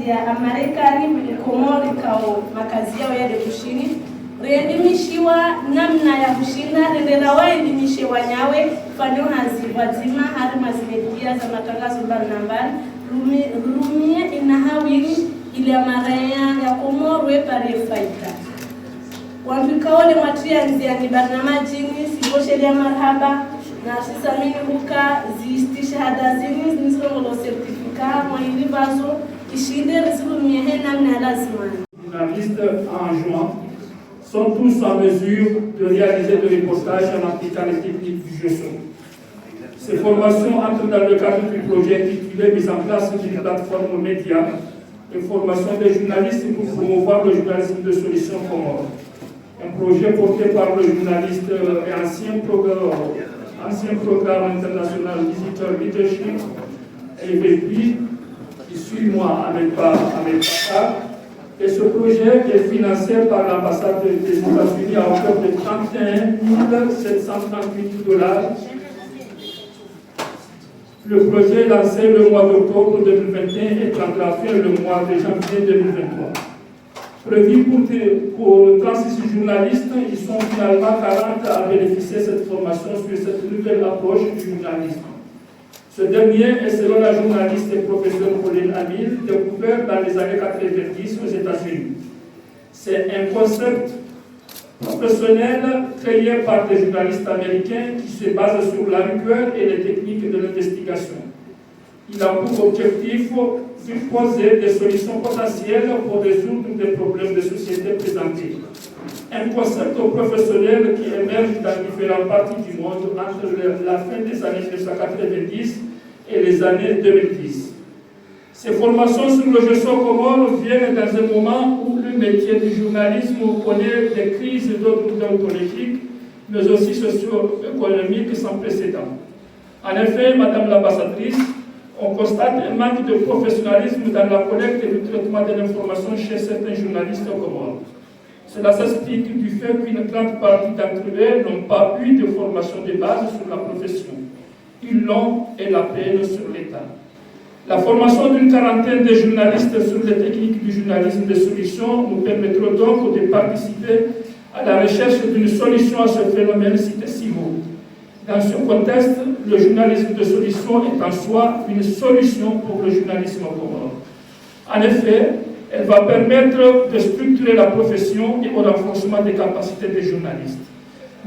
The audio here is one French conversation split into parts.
ya Amerikani Komori kao makazi yao yale kushini rendimishiwa namna ya kushinda rendera waendimishiwa nyawe fano hazivazima hari mazimedia za matangazo mbalimbali rumie inahawiri ile maraya ya Komoro pare faida wamikaole matria nziani barnamajini siboshelia marhaba na sisamini huka ziisti shahada zini nisongo certificat mwili bazo ishinde risumie namna lazima. Journalistes en juin sont tous en mesure de réaliser des reportages en appliquant les techniques du GESO. Ces formations entrent dans le cadre du projet intitulé Mise en place d'une plateforme média de formation des journalistes pour promouvoir le journalisme de solution Comores. Un projet porté par le journaliste et ancien programme international Visitor Leadership, EVP, qui suit moi avec PACA. Et ce projet est financé par l'ambassade des États-Unis à hauteur de 31 738 $. Le projet est lancé le mois d'octobre 2021 et prendra fin le mois de janvier 2023. Prévu pour 36 journalistes, ils sont finalement 40 à bénéficier de cette formation sur cette nouvelle approche du journalisme. Ce dernier est, selon la journaliste et professeure Pauline Amil, découvert dans les années 90 aux États-Unis. C'est un concept professionnel créé par des journalistes américains qui se base sur la rigueur et les techniques de l'investigation. Il a pour objectif de poser des solutions potentielles pour résoudre des problèmes de société présentés. Un concept professionnel qui émerge dans différentes parties du monde entre la fin des années 1990 et les années 2010. Ces formations sur le GESO Comores viennent dans un moment où le métier du journalisme connaît des crises d'ordre déontologique, mais aussi socio-économiques sans précédent. En effet, Madame l'ambassadrice, on constate un manque de professionnalisme dans la collecte et le traitement de l'information chez certains journalistes comores. Cela s'explique du fait qu'une grande partie d'entre eux n'ont pas eu de formation de base sur la profession. Ils l'ont et la peine sur l'État. La formation d'une quarantaine de journalistes sur les techniques du journalisme de solution nous permettra donc de participer à la recherche d'une solution à ce phénomène cité si haut. Dans ce contexte, le journalisme de solution est en soi une solution pour le journalisme comore. En effet, elle va permettre de structurer la profession et au renforcement des capacités des journalistes.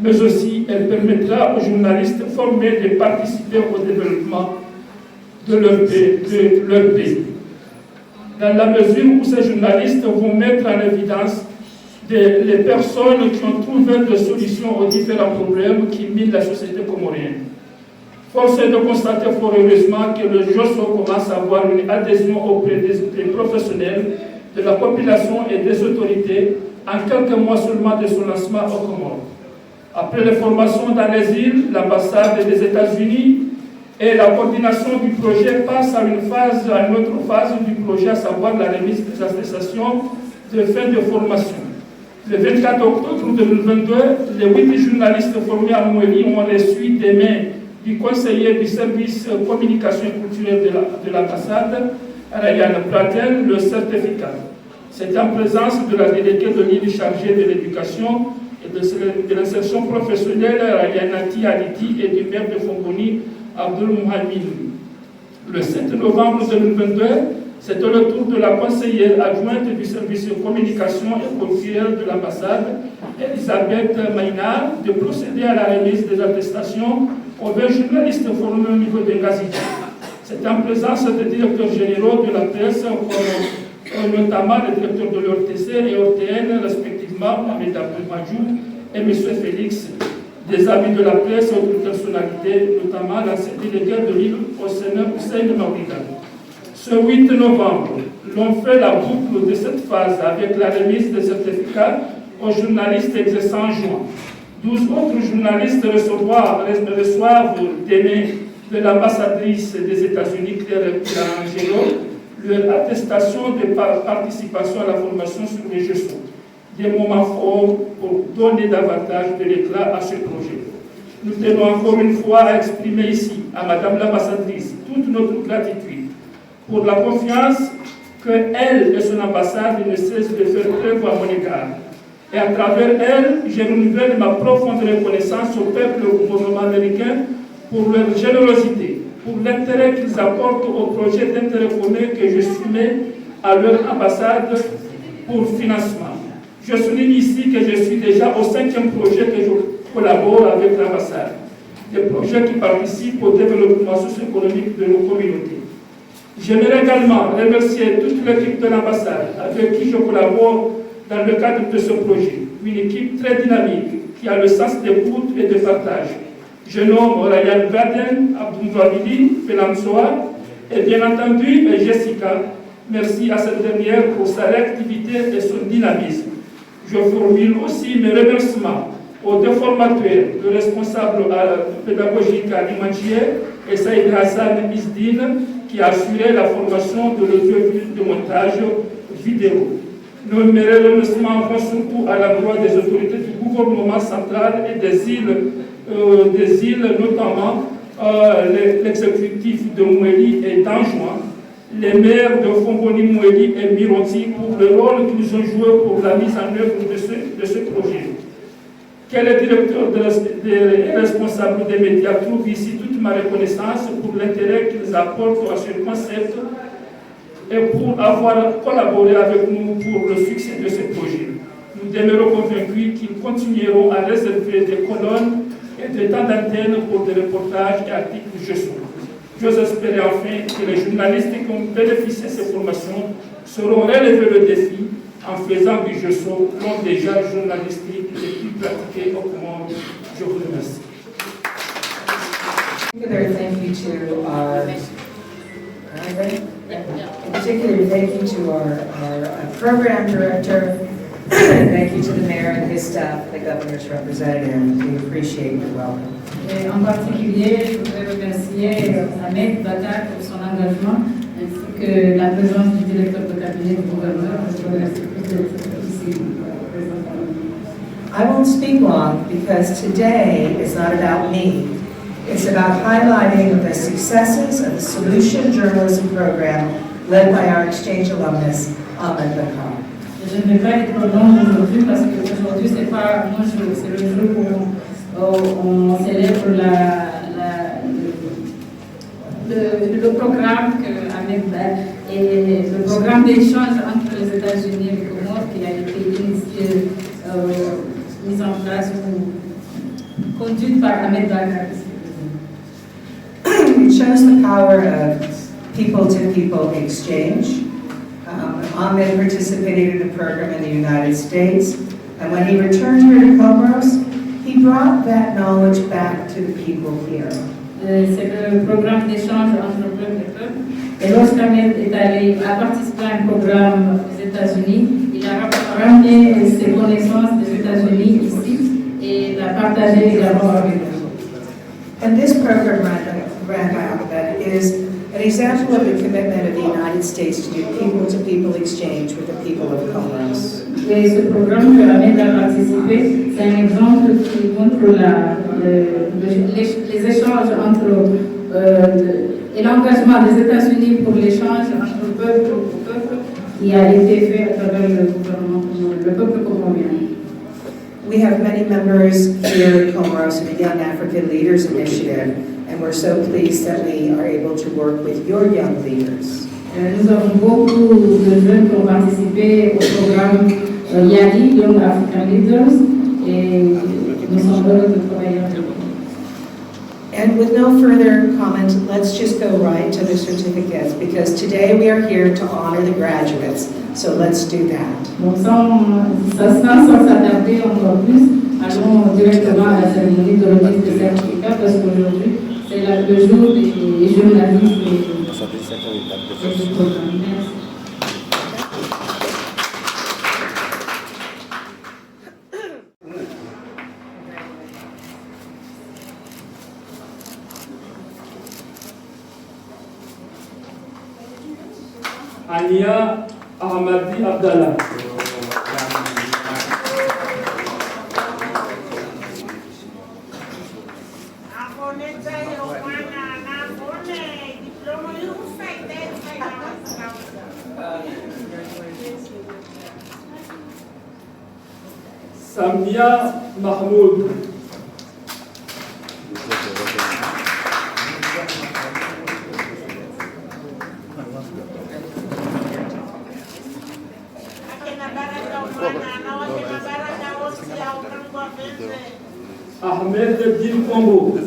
Mais aussi, elle permettra aux journalistes formés de participer au développement de leur pays. Dans la mesure où ces journalistes vont mettre en évidence les personnes qui ont trouvé des solutions aux différents problèmes qui minent la société comorienne. Force est de constater fort heureusement que le GESO commence à avoir une adhésion auprès des professionnels, de la population et des autorités en quelques mois seulement de son lancement au Comores. Après les formations dans les îles, l'ambassade des États-Unis et la coordination du projet passe à une autre phase du projet, à savoir la remise des attestations de fin de formation. Le 24 octobre 2022, les 8 journalistes formés à Mouéli ont reçu des mains du conseiller du service communication et culturelle de l'ambassade, Ryan Praten, le certificat. C'est en présence de la déléguée de l'île chargée de l'éducation et de l'insertion professionnelle, Rayanati Aliti, et du maire de Fongoni, Abdul Mouhamid. Le 7 novembre 2022, c'est au retour de la conseillère adjointe du service de communication et culturelle de l'ambassade, Elisabeth Maïna, de procéder à la remise des attestations aux 20 journalistes formés au niveau de Gaziti. C'est en présence des directeurs généraux de la presse, notamment les directeurs de l'ORTC et ORTN, respectivement, Mohamed Abdel Majou et M. Félix, des amis de la presse et autres personnalités, notamment l'ancien délégué de l'île Hussein Maouida. Ce 8 novembre, l'on fait la boucle de cette phase avec la remise des certificats aux journalistes exerçant en juin. 12 autres journalistes reçoivent des mains de l'ambassadrice des États-Unis, Claire Angelo, leur attestation de participation à la formation sur les GESO. Des moments forts pour donner davantage de l'éclat à ce projet. Nous tenons encore une fois à exprimer ici, à Madame l'ambassadrice, toute notre gratitude pour la confiance qu'elle et son ambassade ne cessent de faire preuve à mon égard. Et à travers elle, je renouvelle ma profonde reconnaissance au peuple et au gouvernement américain pour leur générosité, pour l'intérêt qu'ils apportent au projet d'intérêt commun que je soumets à leur ambassade pour financement. Je souligne ici que je suis déjà au 5e projet que je collabore avec l'ambassade, des projets qui participent au développement socio-économique de nos communautés. J'aimerais également remercier toute l'équipe de l'ambassade avec qui je collabore dans le cadre de ce projet, une équipe très dynamique qui a le sens d'écoute et de partage. Je nomme Ryan Baden, Abdoumvabili, Pelansoa et bien entendu Jessica. Merci à cette dernière pour sa réactivité et son dynamisme. Je formule aussi mes remerciements aux deux formateurs, le responsable pédagogique Ali Manchier et Saïd Hassan Isdine, qui a assuré la formation de l'audio de montage vidéo. Mes remerciements vont surtout à l'endroit des autorités du gouvernement central et des îles, notamment l'exécutif de Moueli et d'Anjouan, les maires de Fomboni, Moueli et Mironti pour le rôle qu'ils ont joué pour la mise en œuvre de ce projet. Que le directeur des responsables des médias trouve ici toute ma reconnaissance pour l'intérêt qu'ils apportent à ce concept et pour avoir collaboré avec nous pour le succès de ce projet. Nous demeurons convaincus qu'ils continueront à réserver des colonnes et des temps d'antenne pour des reportages et articles GESO. J'ose espérer enfin que les journalistes qui ont bénéficié de ces formations sauront relever le défi en faisant du GESO l'un des genres journalistiques les plus pratiqués au monde. Je vous remercie. In particular, thank you to our program director, and thank you to the mayor and his staff, the governor's representative. We appreciate your welcome. Et en particulier, je voudrais remercier Ahmed Bakar pour son engagement, ainsi que la présence du directeur de cabinet du gouverneur. Je vous remercie d'être ici. I won't speak long because today is not about me. It's about highlighting the successes of the Solution Journalism Program led by our exchange alumnus, Ahmed Bakar. Je ne vais pas être long aujourd'hui parce qu'aujourd'hui, ce n'est pas mon jour, c'est le jour où on célèbre le programme que Ahmed et le programme d'échange entre les États-Unis et les Comores qui a été initié, mis en place ou conduite par Ahmed Bakar. It shows the power of people-to-people exchange. Ahmed participated in a program in the United States, and when he returned here to Comoros, he brought that knowledge back to the people here. C'est le programme d'échange entre peuple et peuple. Et lorsqu'Ahmed est allé à participer à un programme aux États-Unis, il a ramené ses connaissances des États-Unis ici et l'a partagé également avec eux. And this program, Ahmed, is an example of the commitment of the United States to do people-to-people exchange with the people of Comoros. Et ce programme que Ahmed a participé, c'est un exemple qui montre les échanges et l'engagement des États-Unis pour l'échange entre peuple au peuple qui a été fait à travers le gouvernement, le peuple comorien. We have many members here in Comoros in the Young African Leaders Initiative, and we're so pleased that we are able to work with your young leaders. Nous avons beaucoup de jeunes qui ont participé au programme YALI, Young African Leaders, et nous sommes heureux de travailler avec eux. And with no further comment, let's just go right to the certificates, because today we are here to honor the graduates. So let's do that. Donc sans s'attarder encore plus, allons directement à la cérémonie de remise des certificats parce qu'aujourd'hui c'est le jour des journalistes et du programme. Merci. Ania Ahmadi Abdallah. Samia Mahmoud. Ahmed Din Congo.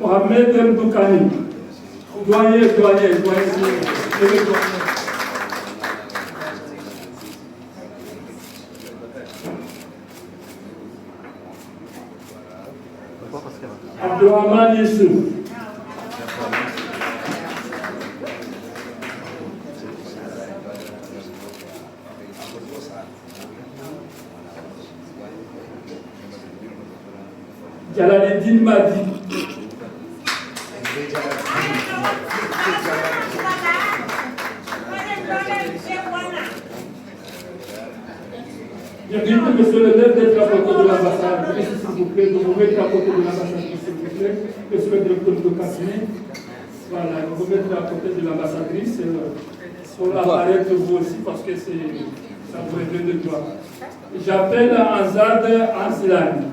Mohamed Mdoukani. Doyen. Abdurrahman Yusuf. Jalaluddin Madi. J'invite monsieur le maire d'être à côté de l'ambassade. S'il vous plaît, vous mettez à côté de l'ambassade, s'il vous plaît. Monsieur le directeur de cabinet. Voilà, vous mettez à côté de l'ambassadrice. Sur l'appareil de vous aussi, parce que ça vous revient de droit. J'appelle Azad Ansilani.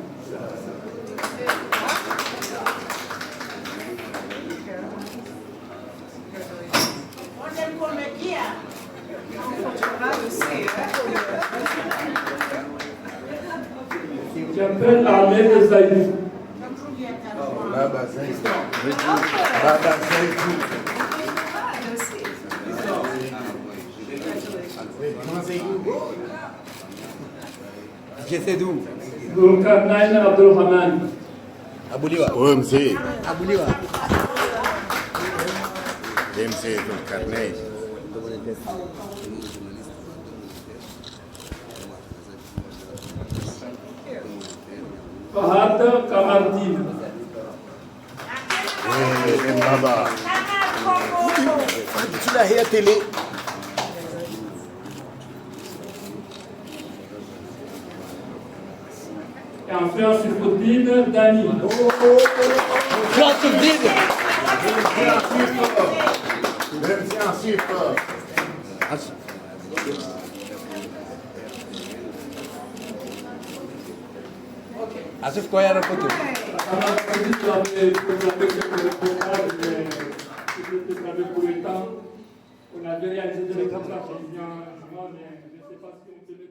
J'appelle Ahmed Zaïdou. Baba Zaïdou. Jessedou. Zulkarnain Abdulrahman. Abouliwa. OMC. Abouliwa. DMC Zulkarnain. Fahad Kamardine. Baba. Tu l'as à télé. Et enfin, Sufoudine Dani. Asif Koya Rapoto. On avait réalisé des reportages, je ne sais pas si on peut le